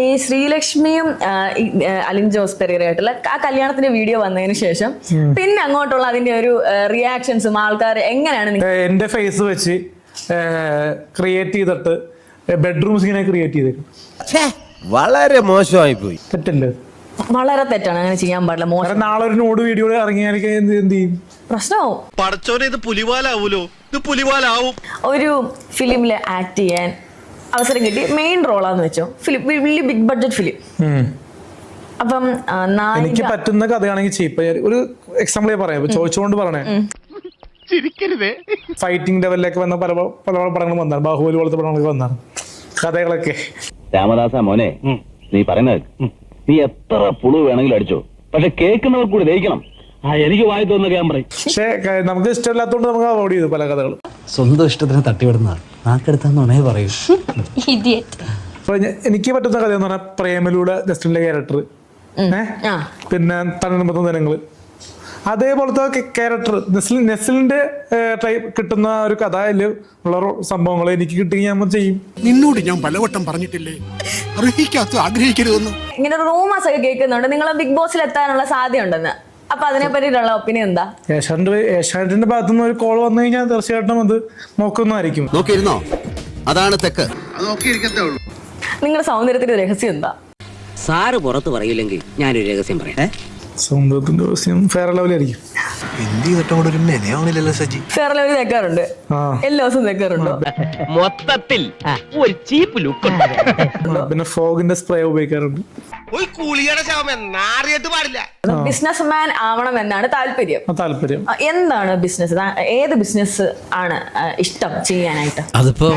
ഈ ശ്രീലക്ഷ്മിയും അലിൻ ജോസ് പെരേരയായിട്ടുള്ള ആ കല്യാണത്തിന്റെ വീഡിയോ വന്നതിന് ശേഷം പിന്നെ അങ്ങോട്ടുള്ള അതിന്റെ ഒരു റിയാക്ഷൻസും ആൾക്കാർ എങ്ങനെയാണ് എന്റെ ഫേസ് വെച്ച് ക്രിയേറ്റ് ചെയ്തിട്ട് ബെഡ്റൂം സീനെ ക്രിയേറ്റ് ചെയ്തേക്കും. വളരെ മോശമായി പോയി. തെറ്റല്ലേ? വളരെ തെറ്റാണ്, അങ്ങനെ ചെയ്യാൻ പാടില്ല. മോശം. നാളെ ഒരു നോട് വീഡിയോ ഇറങ്ങിയാൽ എന്ത് ചെയ്യും? പ്രശ്നമാവും. പടച്ചോനെ ഇത് പുലിവാലാവൂലോ? ഇത് പുലിവാലാവും. ഒരു ഫിലിമില് ആക്ട് ചെയ്യാൻ അവസരം കിട്ടി, മെയിൻ റോളാന്ന് വെച്ചോ, ഫിലിം വലിയ ബിഗ് ബഡ്ജറ്റ് ഫിലിം. അപ്പം എനിക്ക് പറ്റുന്ന കഥയാണെങ്കിൽ ചെയ്യിപ്പ. ഒരു എക്സാമ്പിൾ ഞാൻ പറയാം, ചോദിച്ചുകൊണ്ട് പറയണേ. ഫൈറ്റിംഗ് ലെവലിലേക്ക് വന്ന പല പല പടങ്ങളും വന്നാണ്, ബാഹുബലി പോലത്തെ പടങ്ങളൊക്കെ വന്നാണ് കഥകളൊക്കെ. രാമദാസ മോനെ, നീ പറയുന്നത് നീ എത്ര പുളു വേണമെങ്കിലും അടിച്ചോ, പക്ഷെ കേൾക്കുന്നവർ കൂടി ദഹിക്കണം. എനിക്ക് വായി തോന്നുന്ന ഞാൻ പറയും. പക്ഷെ നമുക്ക് ഇഷ്ടമില്ലാത്തതുകൊണ്ട് നമുക്ക് അവോയ്ഡ് ചെയ്തു പല കഥകളും. സ്വന്തം ഇഷ്ടത്തിന് തട്ടിവിടുന്നതാണ്. നാക്കെടുത്താന്നുണേ പറയൂ. അപ്പൊ എനിക്ക് പറ്റുന്ന കഥ എന്ന് പറഞ്ഞാൽ പ്രേമലൂടെ ജസ്റ്റിന്റെ ക്യാരക്ടർ, പിന്നെ തണ്ണിമത്തം ദിനങ്ങള്, അതേപോലത്തെ ക്യാരക്ടർ നെസ്ലിന്റെ ടൈപ്പ് കിട്ടുന്ന ഒരു കഥ ഉള്ള സംഭവങ്ങൾ എനിക്ക് കിട്ടി ഞാൻ ചെയ്യും. നിന്നോട് ഞാൻ പലവട്ടം പറഞ്ഞിട്ടില്ലേ അർഹിക്കാത്ത ആഗ്രഹിക്കരുതെന്ന്. ഇങ്ങനെ റൂമേഴ്സ് ഒക്കെ കേൾക്കുന്നുണ്ട് നിങ്ങൾ ബിഗ് ബോസിൽ എത്താനുള്ള സാധ്യത ഉണ്ടെന്ന്. അപ്പൊ അതിനെ പറ്റിയിട്ടുള്ള ഒപ്പീനിയൻ എന്താ? ഏഷ്യാനെറ്റിന്റെ ഭാഗത്തുനിന്ന് ഒരു കോൾ വന്നു കഴിഞ്ഞാൽ തീർച്ചയായിട്ടും അത് നോക്കുന്നതായിരിക്കും. നോക്കിയിരുന്നോ? അതാണ് തെക്ക്. നിങ്ങളുടെ സൗന്ദര്യത്തിന്റെ രഹസ്യം എന്താ? സാറ് പുറത്ത് പറയില്ലെങ്കിൽ ഞാനൊരു രഹസ്യം പറയട്ടെ. സൗന്ദര്യത്തിന്റെ രഹസ്യം ഫെയർ ലെവലായിരിക്കും. ഫെയർ ലെവൽ തേക്കാറുണ്ട്, എല്ലാ ദിവസവും തേക്കാറുണ്ടോ? മൊത്തത്തിൽ ഒരു ചീപ്പ് ലുക്ക്. പിന്നെ ഫോഗിന്റെ സ്പ്രേ ഉപയോഗിക്കാറുണ്ട്. ബിസിനസ് മാൻ ആവണം എന്നാണ് താല്പര്യം. എന്താണ് ബിസിനസ്? ഏത് ബിസിനസ് ആണ് ഇഷ്ടം ചെയ്യാനായിട്ട്? അതിപ്പോ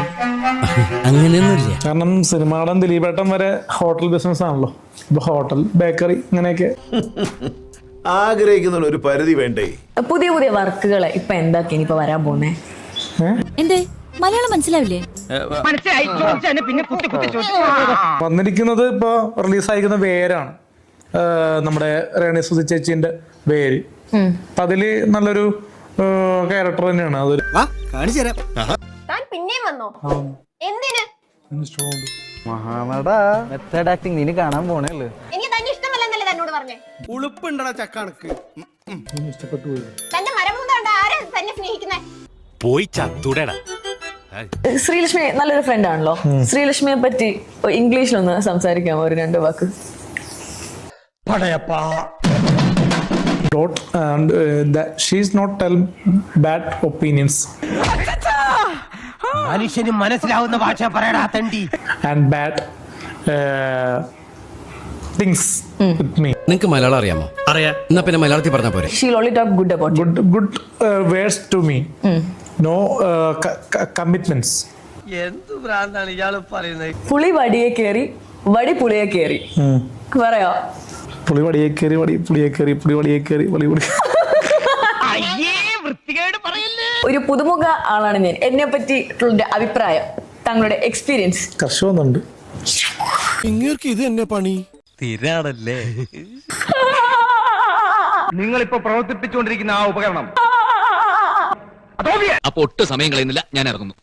അങ്ങനെയൊന്നുമില്ല. കാരണം സിനിമാടൻ ദിലീപേട്ടൻ വരെ ഹോട്ടൽ ബിസിനസ് ആണല്ലോ. ഇപ്പൊ ഹോട്ടൽ, ബേക്കറി, ഇങ്ങനെയൊക്കെ ആഗ്രഹിക്കുന്ന ഒരു പരിധി വേണ്ടേ? പുതിയ പുതിയ വർക്കുകൾ ഇപ്പൊ എന്തൊക്കെ ഇനിയിപ്പോ വരാൻ പോന്നേ? എന്തേ മലയാളം മനസ്സിലാവില്ലേ? വന്നിരിക്കുന്നത് ഇപ്പൊ റിലീസായിരിക്കുന്ന വേരാണ്, നമ്മുടെ രേണി സുധി ചേച്ചിന്റെ വേര്. അപ്പൊ അതില് നല്ലൊരു ക്യാരക്ടർ തന്നെയാണ്. അതൊരു മെത്തേഡ് ആക്ടിങ് നീ കാണാൻ പോണേല്ലേ? ഉളുപ്പുണ്ടടാ ചക്കണക്ക്. ഇഷ്ടപ്പെട്ടു പോയി ചത്തുടടാ. ശ്രീലക്ഷ്മി നല്ലൊരു ഫ്രണ്ട് ആണല്ലോ. ശ്രീലക്ഷ്മിയെ പറ്റി ഇംഗ്ലീഷിലൊന്ന് സംസാരിക്കാമോ, ഒരു 2 വാക്ക്? She's not tell bad opinions. മനുഷ്യന് മനസ്സിലാവുന്ന ഭാഷ പറയടാ തണ്ടി. And bad things with me. നിനക്ക് മലയാളം അറിയാമോ? അറിയാം. എന്നാ പിന്നെ മലയാളത്തിൽ പറഞ്ഞാ പോരെ. She'll only talk good about you. Good words to me. No commitments. എന്ത് ഭ്രാന്താണ് ഇയാള് പറയുന്നത്? പുളി വടിയെ കേറി, വടി പുളിയെ കേറി. പറയോ? പുളി വടിയെ കയറി, വടി പുളിയെ കയറി, പുളി വടിയെ കയറി, വളി പുളി. ഒരു പുതുമുഖ ആളാണ് ഞാൻ. എന്നെ പറ്റിയിട്ടുള്ള അഭിപ്രായം, താങ്കളുടെ എക്സ്പീരിയൻസ്. കർഷകന്നുണ്ട്. ഇങ്ങേർക്ക് ഇത് തന്നെ പണി സ്ഥിരാണല്ലേ? നിങ്ങളിപ്പോ പ്രവർത്തിപ്പിച്ചുകൊണ്ടിരിക്കുന്ന ആ ഉപകരണം അപ്പൊ ഒട്ടും സമയം കളയുന്നില്ല, ഞാൻ ഇറങ്ങുന്നു.